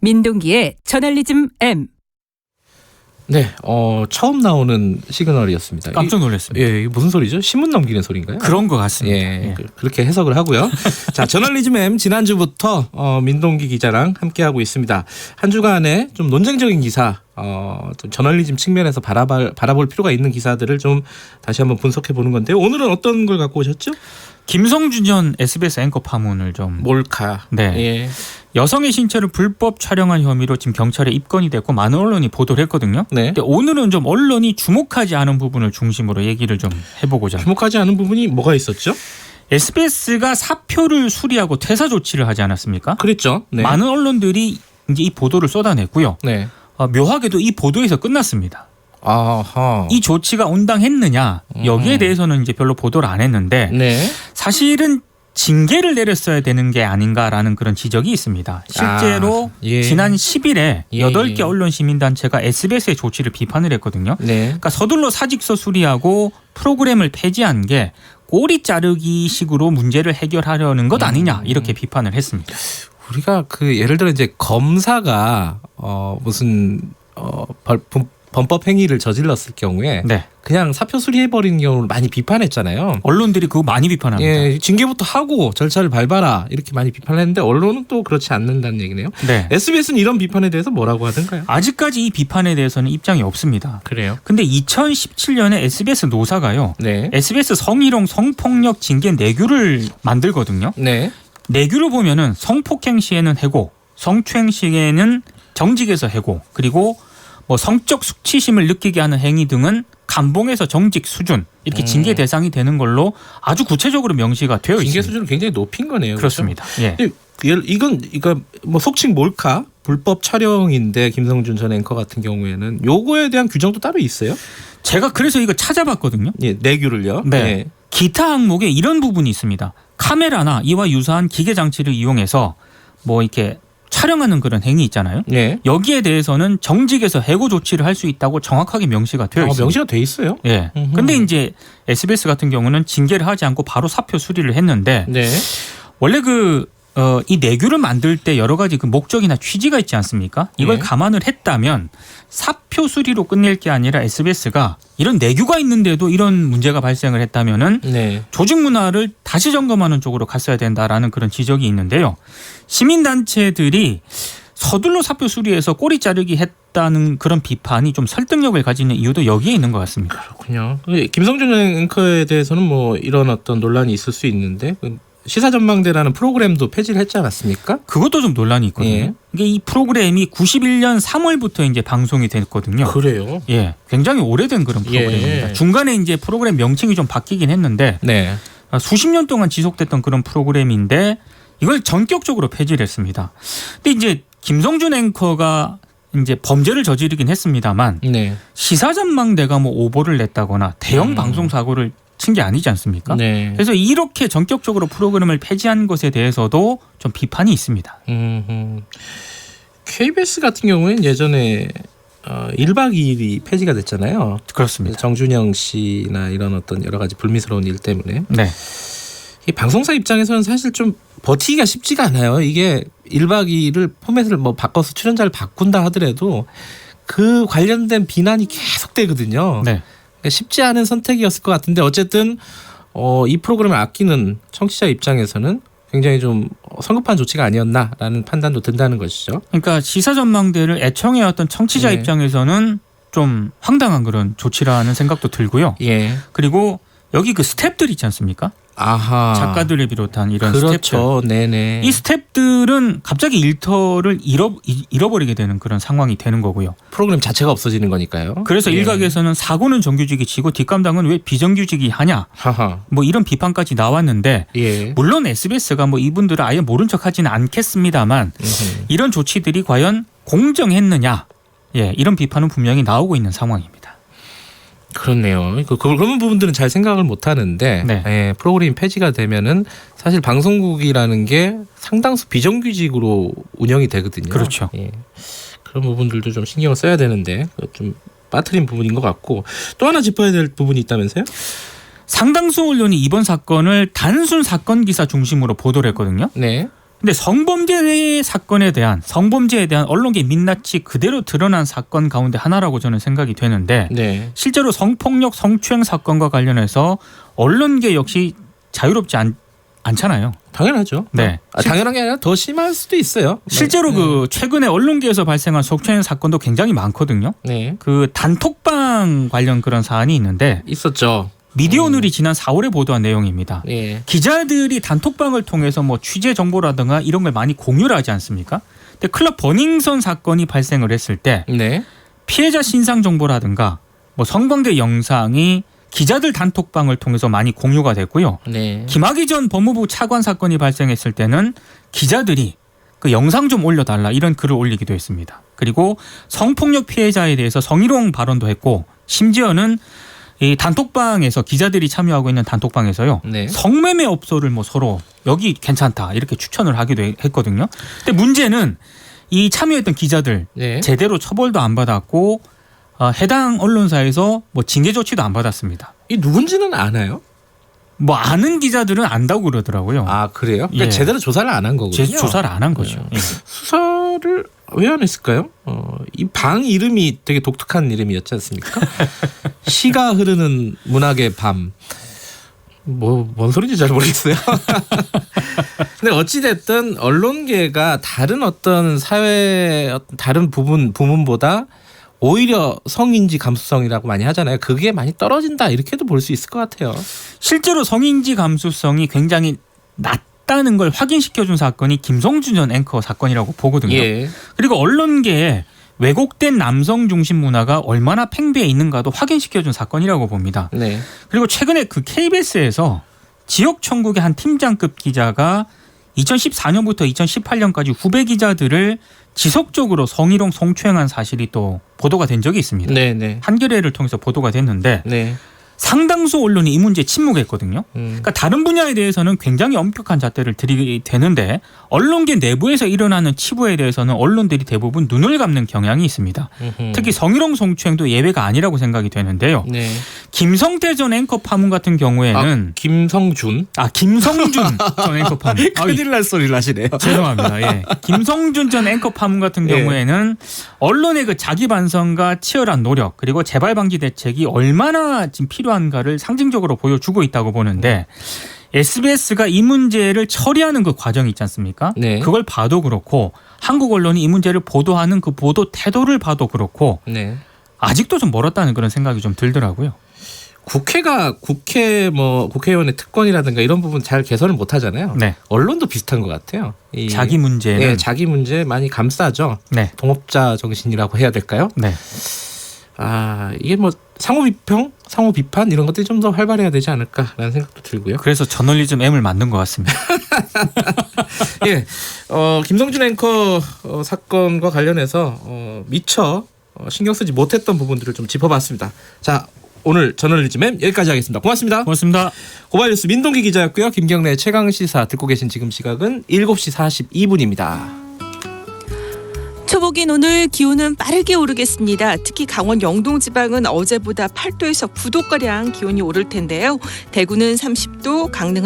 민동기의 저널리즘 M. 네, 처음 나오는 시그널이었습니다. 깜짝 놀랐습니다. 이게 무슨 소리죠? 신문 넘기는 소리인가요? 그런 것 같습니다. 예. 그렇게 해석을 하고요. 자, 저널리즘 M 지난주부터 민동기 기자랑 함께하고 있습니다. 한 주간에 좀 논쟁적인 기사, 좀 저널리즘 측면에서 바라볼 필요가 있는 기사들을 좀 다시 한번 분석해 보는 건데요. 오늘은 어떤 걸 갖고 오셨죠? 김성준 전 SBS 앵커 파문을 좀. 몰카. 네. 예. 여성의 신체를 불법 촬영한 혐의로 지금 경찰에 입건이 됐고 많은 언론이 보도를 했거든요. 네. 근데 오늘은 좀 언론이 주목하지 않은 부분을 중심으로 얘기를 좀 해보고자. 주목하지 않은 부분이 뭐가 있었죠? SBS가 사표를 수리하고 퇴사 조치를 하지 않았습니까? 그랬죠. 네. 많은 언론들이 이제 이 보도를 쏟아냈고요. 네. 묘하게도 이 보도에서 끝났습니다. 아하. 이 조치가 온당했느냐 여기에 대해서는 이제 별로 보도를 안 했는데 네. 사실은 징계를 내렸어야 되는 게 아닌가라는 그런 지적이 있습니다. 실제로 예. 지난 10일에 예, 8개 예. 언론 시민단체가 SBS의 조치를 비판을 했거든요. 네. 그러니까 서둘러 사직서 수리하고 프로그램을 폐지한 게 꼬리 자르기 식으로 문제를 해결하려는 것 아니냐 이렇게 비판을 했습니다. 우리가 예를 들어 이제 검사가 무슨 범법 행위를 저질렀을 경우에 네. 그냥 사표 수리해 버리는 경우를 많이 비판했잖아요. 언론들이 그거 많이 비판합니다. 예, 징계부터 하고 절차를 밟아라 이렇게 많이 비판했는데 언론은 또 그렇지 않는다는 얘기네요. 네. SBS는 이런 비판에 대해서 뭐라고 하던가요? 아직까지 이 비판에 대해서는 입장이 없습니다. 그래요? 근데 2017년에 SBS 노사가요. 네. SBS 성희롱 성폭력 징계 내규를 만들거든요. 네. 내규를 보면은 성폭행 시에는 해고, 성추행 시에는 정직에서 해고, 그리고 뭐 성적 수치심을 느끼게 하는 행위 등은 감봉에서 정직 수준 이렇게 징계 대상이 되는 걸로 아주 구체적으로 명시가 되어 있습니다. 징계 수준을 굉장히 높인 거네요. 그렇습니다. 예. 이건 뭐 속칭 몰카 불법 촬영인데 김성준 전 앵커 같은 경우에는 요거에 대한 규정도 따로 있어요? 제가 그래서 이거 찾아봤거든요. 예, 내규를요. 네. 네. 기타 항목에 이런 부분이 있습니다. 카메라나 이와 유사한 기계 장치를 이용해서 뭐 이렇게 촬영하는 그런 행위 있잖아요. 네. 여기에 대해서는 정직에서 해고 조치를 할 수 있다고 정확하게 명시가 되어 있습니다. 명시가 돼 있어요? 예. 근데 이제 SBS 같은 경우는 징계를 하지 않고 바로 사표 수리를 했는데 네. 원래 이 내규를 만들 때 여러 가지 그 목적이나 취지가 있지 않습니까? 이걸 네. 감안을 했다면 사표 수리로 끝낼 게 아니라 SBS가 이런 내규가 있는데도 이런 문제가 발생을 했다면은 네. 조직 문화를 다시 점검하는 쪽으로 갔어야 된다라는 그런 지적이 있는데요. 시민단체들이 서둘러 사표 수리해서 꼬리 자르기 했다는 그런 비판이 좀 설득력을 가지는 이유도 여기에 있는 것 같습니다. 그렇군요. 김성준 앵커에 대해서는 뭐 이런 어떤 논란이 있을 수 있는데 시사전망대라는 프로그램도 폐지를 했지 않았습니까? 그것도 좀 논란이 있거든요. 예. 이게 이 프로그램이 91년 3월부터 이제 방송이 됐거든요. 그래요? 예, 굉장히 오래된 그런 프로그램입니다. 예. 중간에 이제 프로그램 명칭이 좀 바뀌긴 했는데 네. 수십 년 동안 지속됐던 그런 프로그램인데 이걸 전격적으로 폐지를 했습니다. 근데 이제 김성준 앵커가 이제 범죄를 저지르긴 했습니다만 네. 시사전망대가 뭐 오보를 냈다거나 대형 방송 사고를 친 게 아니지 않습니까? 네. 그래서 이렇게 전격적으로 프로그램을 폐지한 것에 대해서도 좀 비판이 있습니다. KBS 같은 경우에는 예전에 1박 2일이 폐지가 됐잖아요. 그렇습니다. 정준영 씨나 이런 어떤 여러 가지 불미스러운 일 때문에. 네. 이 방송사 입장에서는 사실 좀 버티기가 쉽지가 않아요. 이게 1박 2일을 포맷을 뭐 바꿔서 출연자를 바꾼다 하더라도 그 관련된 비난이 계속 되거든요. 네. 쉽지 않은 선택이었을 것 같은데 어쨌든 이 프로그램을 아끼는 청취자 입장에서는 굉장히 좀 성급한 조치가 아니었나라는 판단도 든다는 것이죠. 그러니까 시사전망대를 애청해왔던 청취자 네. 입장에서는 좀 황당한 그런 조치라는 생각도 들고요. 예. 그리고 여기 그 스태프들 있지 않습니까? 아하. 작가들을 비롯한 이런 그렇죠. 스태프들. 네네. 이 스태프들은 갑자기 일터를 잃어버리게 되는 그런 상황이 되는 거고요. 프로그램 자체가 없어지는 거니까요. 그래서 예. 일각에서는 사고는 정규직이 지고 뒷감당은 왜 비정규직이 하냐. 하하. 뭐 이런 비판까지 나왔는데 예. 물론 SBS가 뭐 이분들을 아예 모른 척하지는 않겠습니다만 이런 조치들이 과연 공정했느냐. 예, 이런 비판은 분명히 나오고 있는 상황입니다. 그렇네요. 그런 부분들은 잘 생각을 못 하는데 네. 예, 프로그램이 폐지가 되면은 사실 방송국이라는 게 상당수 비정규직으로 운영이 되거든요. 그렇죠. 예. 그런 부분들도 좀 신경을 써야 되는데 좀 빠뜨린 부분인 것 같고 또 하나 짚어야 될 부분이 있다면서요? 상당수 언론이 이번 사건을 단순 사건 기사 중심으로 보도를 했거든요. 네. 근데 성범죄에 대한 언론계 민낯이 그대로 드러난 사건 가운데 하나라고 저는 생각이 되는데 네. 실제로 성폭력, 성추행 사건과 관련해서 언론계 역시 자유롭지 않잖아요. 당연하죠. 네. 당연한 게 아니라 더 심할 수도 있어요. 실제로 네. 그 최근에 언론계에서 발생한 성추행 사건도 굉장히 많거든요. 네. 그 단톡방 관련 그런 사안이 있는데 있었죠. 미디어오늘이 지난 4월에 보도한 내용입니다. 예. 기자들이 단톡방을 통해서 뭐 취재 정보라든가 이런 걸 많이 공유를 하지 않습니까? 근데 클럽 버닝썬 사건이 발생을 했을 때 네. 피해자 신상 정보라든가 뭐 성범죄 영상이 기자들 단톡방을 통해서 많이 공유가 됐고요. 네. 김학의 전 법무부 차관 사건이 발생했을 때는 기자들이 그 영상 좀 올려달라 이런 글을 올리기도 했습니다. 그리고 성폭력 피해자에 대해서 성희롱 발언도 했고 심지어는 이 단톡방에서 기자들이 참여하고 있는 단톡방에서요. 네. 성매매 업소를 뭐 서로 여기 괜찮다 이렇게 추천을 하기도 했거든요. 근데 문제는 이 참여했던 기자들 네. 제대로 처벌도 안 받았고 해당 언론사에서 뭐 징계 조치도 안 받았습니다. 이 누군지는 아나요? 뭐 아는 기자들은 안다고 그러더라고요. 아 그래요? 그러니까 예. 제대로 조사를 안 한 거군요. 조사를 안 한 거죠. 예. 수사를 왜 안 했을까요? 이 방 이름이 되게 독특한 이름이었지 않습니까? 시가 흐르는 문학의 밤. 뭔 소리인지 잘 모르겠어요. 근데 어찌 됐든 언론계가 다른 어떤 사회 다른 부문보다 오히려 성인지 감수성이라고 많이 하잖아요. 그게 많이 떨어진다 이렇게도 볼 수 있을 것 같아요. 실제로 성인지 감수성이 굉장히 낮다는 걸 확인시켜준 사건이 김성준 전 앵커 사건이라고 보거든요. 예. 그리고 언론계에 왜곡된 남성 중심 문화가 얼마나 팽배해 있는가도 확인시켜준 사건이라고 봅니다. 네. 그리고 최근에 그 KBS에서 지역 천국의 한 팀장급 기자가 2014년부터 2018년까지 후배 기자들을 지속적으로 성희롱 성추행한 사실이 또 보도가 된 적이 있습니다. 네. 한겨레를 통해서 보도가 됐는데 네. 상당수 언론이 이 문제에 침묵했거든요. 그러니까 다른 분야에 대해서는 굉장히 엄격한 잣대를 들이대는데 언론계 내부에서 일어나는 치부에 대해서는 언론들이 대부분 눈을 감는 경향이 있습니다. 특히 성희롱 성추행도 예외가 아니라고 생각이 되는데요. 네. 김성태 전 앵커 파문 같은 경우에는 김성준. 김성준 전 앵커 파문. 큰일 날 소리를 하시네요. 죄송합니다. 예. 김성준 전 앵커 파문 같은 예. 경우에는 언론의 그 자기 반성과 치열한 노력 그리고 재발 방지 대책이 얼마나 지금 필요한가를 상징적으로 보여주고 있다고 보는데 SBS가 이 문제를 처리하는 그 과정이 있지 않습니까? 네. 그걸 봐도 그렇고 한국 언론이 이 문제를 보도하는 그 보도 태도를 봐도 그렇고 네. 아직도 좀 멀었다는 그런 생각이 좀 들더라고요. 국회의원의 특권이라든가 이런 부분 잘 개선을 못 하잖아요. 네. 언론도 비슷한 것 같아요. 자기 문제는 네, 자기 문제 많이 감싸죠. 네. 동업자 정신이라고 해야 될까요? 네. 이게 뭐 상호 비판 이런 것들이 좀 더 활발해야 되지 않을까라는 생각도 들고요. 그래서 저널리즘 M을 만든 것 같습니다. 예, 김성준 앵커 사건과 관련해서 미처 신경 쓰지 못했던 부분들을 좀 짚어봤습니다. 자, 오늘 저널리즘 M 여기까지 하겠습니다. 고맙습니다. 고맙습니다. 고발뉴스 민동기 기자였고요. 김경래 최강시사 듣고 계신 지금 시각은 7시 42분입니다. 초복인 오늘 기온은 빠르게 오르겠습니다. 특히 강원 영동 지방은 어제보다 8도에서 9도가량 기온이 오를 텐데요. 대구는 30도, 강릉은